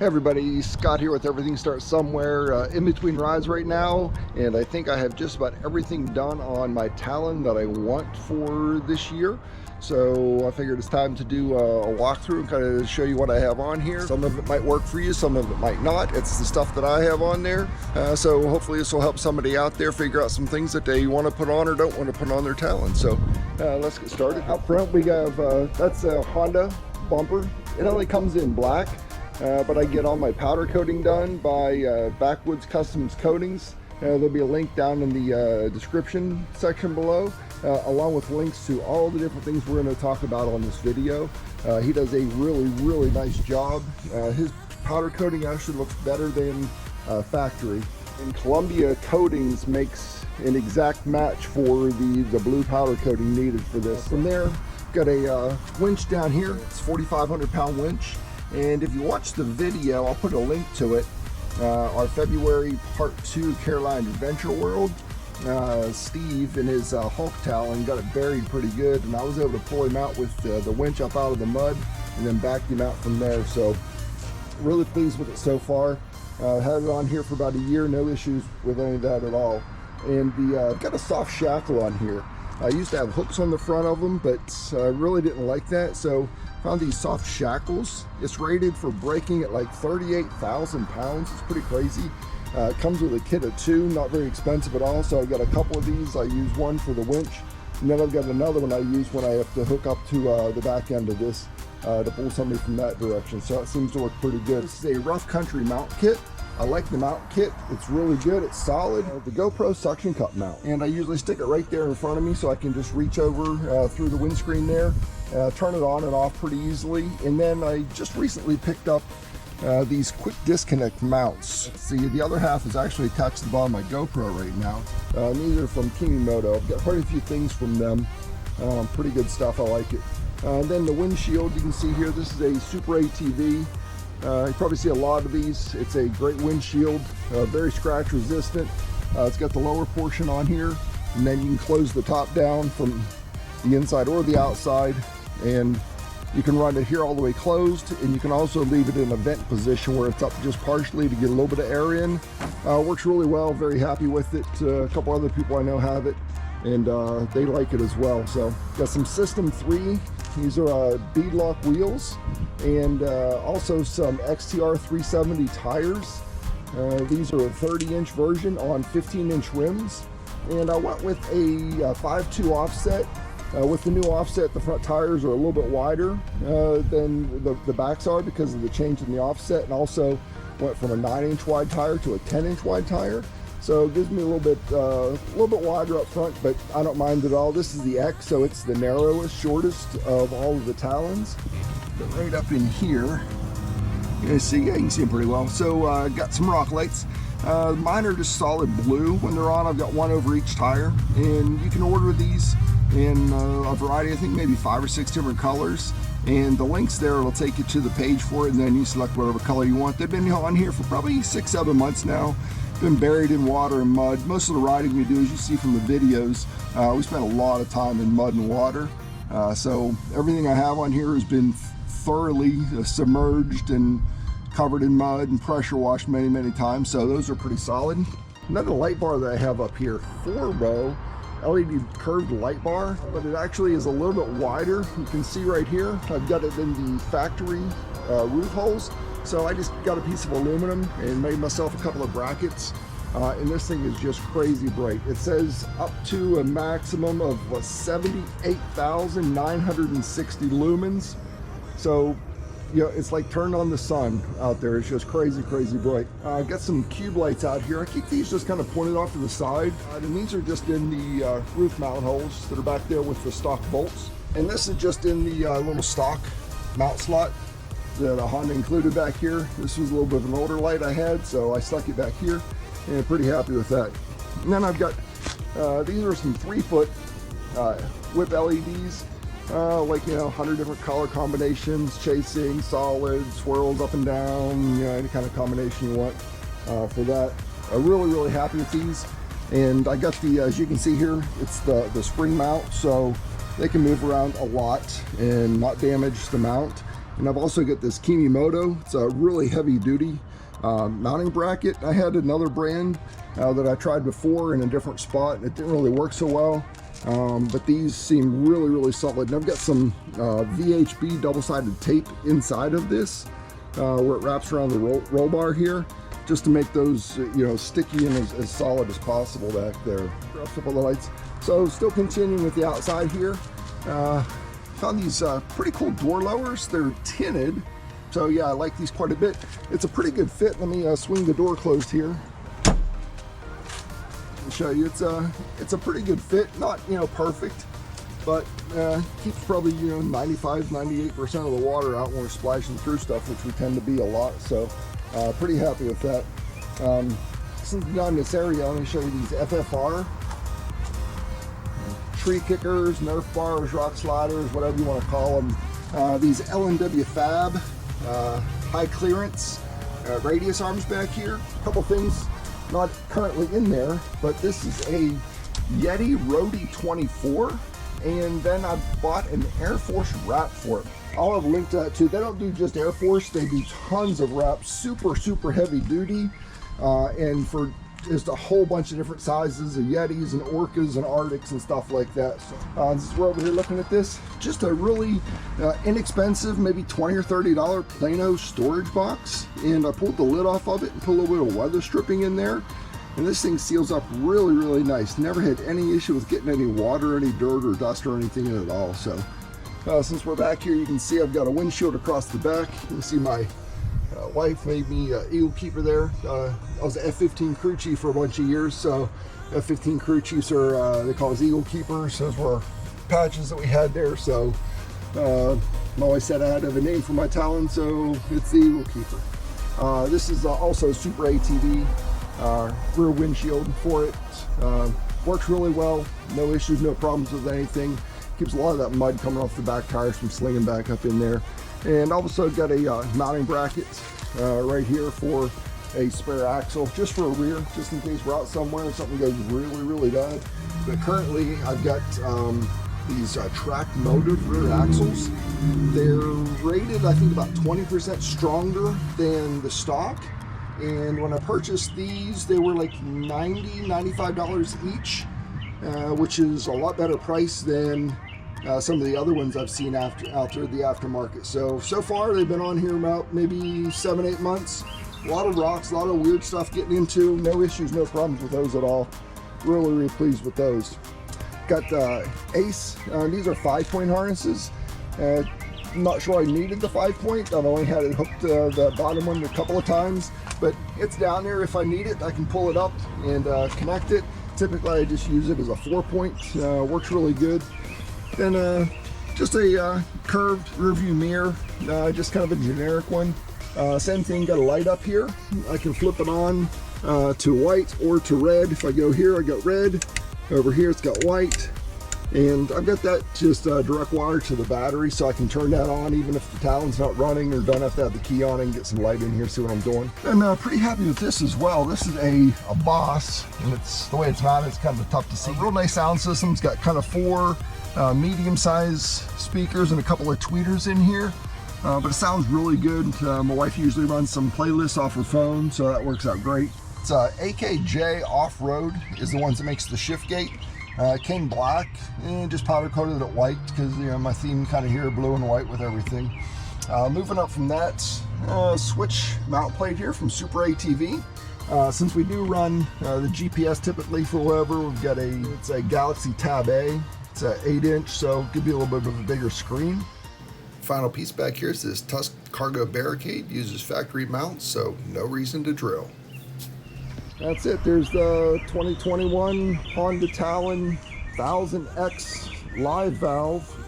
Everybody, Scott here with Everything Starts Somewhere, in between rides right now, and I think I have just about everything done on my Talon that I want for this year. So I figured it's time to do a walkthrough and kind of show you what I have on here. Some of it might work for you, some of it might not. It's the stuff that I have on there. So hopefully this will help somebody out there figure out some things that they want to put on or don't want to put on their Talon. So let's get started. Out front we have, that's a Honda bumper. It only comes in black. But I get all my powder coating done by Backwoods Customs Coatings. There'll be a link down in the description section below, along with links to all the different things we're going to talk about on this video. He does a really nice job. His powder coating actually looks better than factory. And Columbia Coatings makes an exact match for the blue powder coating needed for this. From there, got a winch down here. It's a 4,500 pound winch. And if you watch the video, I'll put a link to it, our February part 2 Carolina Adventure World. Steve and his Hulk Talon got it buried pretty good, and I was able to pull him out with the winch up out of the mud and then back him out from there. So really pleased with it so far. Had it on here for about a year, no issues with any of that at all. And got a soft shackle on here. I used to have hooks on the front of them, but I really didn't like that, so found these soft shackles. It's rated for braking at like 38,000 pounds. It's pretty crazy. It comes with a kit of 2, not very expensive at all. So I've got a couple of these. I use one for the winch, and then I've got another one I use when I have to hook up to the back end of this to pull somebody from that direction. So it seems to work pretty good. This is a rough country mount kit. I like the mount kit. It's really good. It's solid. The GoPro suction cup mount, and I usually stick it right there in front of me so I can just reach over through the windscreen there, turn it on and off pretty easily. And then I just recently picked up these quick disconnect mounts. See, the other half is actually attached to the bottom of my GoPro right now. These are from Kemimoto. I've got quite a few things from them. Pretty good stuff. I like it. Then the windshield, you can see here, this is a Super ATV. You probably see a lot of these. It's a great windshield, very scratch resistant. It's got the lower portion on here, and then you can close the top down from the inside or the outside, and you can run it here all the way closed, and you can also leave it in a vent position where it's up just partially to get a little bit of air in. Works really well, very happy with it. A couple other people I know have it, and they like it as well. So got some System 3. These are Beadlock wheels, and also some XTR 370 tires. These are a 30-inch version on 15-inch rims, and I went with a 5.2 offset. With the new offset, the front tires are a little bit wider than the backs are because of the change in the offset, and also went from a 9-inch wide tire to a 10-inch wide tire. So it gives me a little bit wider up front, but I don't mind at all. This is the X, so it's the narrowest, shortest of all of the Talons. But right up in here, you can see, yeah, you can see them pretty well. So got some rock lights. Mine are just solid blue when they're on. I've got one over each tire, and you can order these in a variety, I think maybe 5 or 6 different colors. And the links there will take you to the page for it, and then you select whatever color you want. They've been on here for probably 6-7 months now. Been buried in water and mud. Most of the riding we do, as you see from the videos, we spend a lot of time in mud and water. So everything I have on here has been thoroughly submerged and covered in mud and pressure washed many times. So those are pretty solid. Another light bar that I have up here, 4-row LED curved light bar, but it actually is a little bit wider. You can see right here, I've got it in the factory roof holes. So I just got a piece of aluminum and made myself a couple of brackets, and this thing is just crazy bright. It says up to a maximum of 78,960 lumens. So, you know, it's like turned on the sun out there. It's just crazy bright. I've got some cube lights out here. I keep these just kind of pointed off to the side, and these are just in the roof mount holes that are back there with the stock bolts. And this is just in the little stock mount slot that Honda included back here. This was a little bit of an older light I had, so I stuck it back here, and I'm pretty happy with that. And then I've got, these are some 3-foot whip LEDs, like, you know, 100 different color combinations, chasing, solid, swirls up and down, you know, any kind of combination you want for that. I'm really happy with these. And I got the, as you can see here, it's the spring mount, so they can move around a lot and not damage the mount. And I've also got this Kemimoto. It's a really heavy duty mounting bracket. I had another brand that I tried before in a different spot, and it didn't really work so well. But these seem really, really solid. And I've got some VHB double-sided tape inside of this where it wraps around the roll bar here, just to make those, you know, sticky and as solid as possible back there. Drops up all the lights. So still continuing with the outside here. Found these pretty cool door lowers. They're tinted. So yeah, I like these quite a bit. It's a pretty good fit. Let me swing the door closed here. I'll show you. It's a pretty good fit. Not, you know, perfect, but keeps probably, you know, 95-98% of the water out when we're splashing through stuff, which we tend to be a lot. So pretty happy with that. Since we're down in this area, let me show you these FFR tree kickers, Nerf bars, rock sliders, whatever you want to call them. These LNW Fab high clearance radius arms back here. A couple things not currently in there, but this is a Yeti Roadie 24, and then I bought an Air Force wrap for it. I'll have a link to that too. They don't do just Air Force, they do tons of wraps, super heavy duty, and for just a whole bunch of different sizes of Yetis and Orcas and Arctics and stuff like that. So we're over here looking at this. Just a really inexpensive, maybe $20 or $30 Plano storage box. And I pulled the lid off of it and put a little bit of weather stripping in there. And this thing seals up really nice. Never had any issue with getting any water, any dirt or dust or anything in it at all. So since we're back here, you can see I've got a windshield across the back. You can see my wife made me Eagle Keeper there. I was an F-15 crew chief for a bunch of years, so F-15 crew chiefs are, they call us Eagle Keepers. Those were patches that we had there, so I always said I had to have a name for my Talon, so it's the Eagle Keeper. This is also super ATV rear windshield for it. Works really well, no issues, no problems with anything. Keeps a lot of that mud coming off the back tires from slinging back up in there. And also got a mounting bracket right here for a spare axle, just for a rear, just in case we're out somewhere and something goes really bad. But currently I've got these track motive rear axles. They're rated, I think, about 20% stronger than the stock. And when I purchased these, they were like $90-95 each, which is a lot better price than some of the other ones I've seen out there the aftermarket. So far they've been on here about maybe 7-8 months. A lot of rocks, a lot of weird stuff getting into. No issues, no problems with those at all. Really pleased with those. Got Ace. These are 5-point harnesses. I'm not sure I needed the 5-point. I've only had it hooked the bottom one a couple of times, but it's down there. If I need it, I can pull it up and connect it. Typically I just use it as a 4-point. Works really good. Then just a curved rear view mirror, just kind of a generic one. Same thing, got a light up here. I can flip it on to white or to red. If I go here, I got red. Over here, it's got white. And I've got that just direct wire to the battery, so I can turn that on even if the Talon's not running or don't have to have the key on and get some light in here, see what I'm doing. And pretty happy with this as well. This is a Boss, and it's the way it's mounted, it's kind of tough to see. Real nice sound system. It's got kind of 4 medium-sized speakers and a couple of tweeters in here. But it sounds really good. My wife usually runs some playlists off her phone, so that works out great. It's AKJ Off-Road is the ones that makes the shift gate. It came black and just powder coated it white because, you know, my theme kind of here, blue and white with everything. Moving up from that, switch mount plate here from Super ATV. Since we do run the GPS typically for whoever, we've got it's a Galaxy Tab A. It's an 8-inch, so it could be a little bit of a bigger screen. Final piece back here is this Tusk cargo barricade. Uses factory mounts, so no reason to drill. That's it. There's the 2021 Honda Talon 1000X Live Valve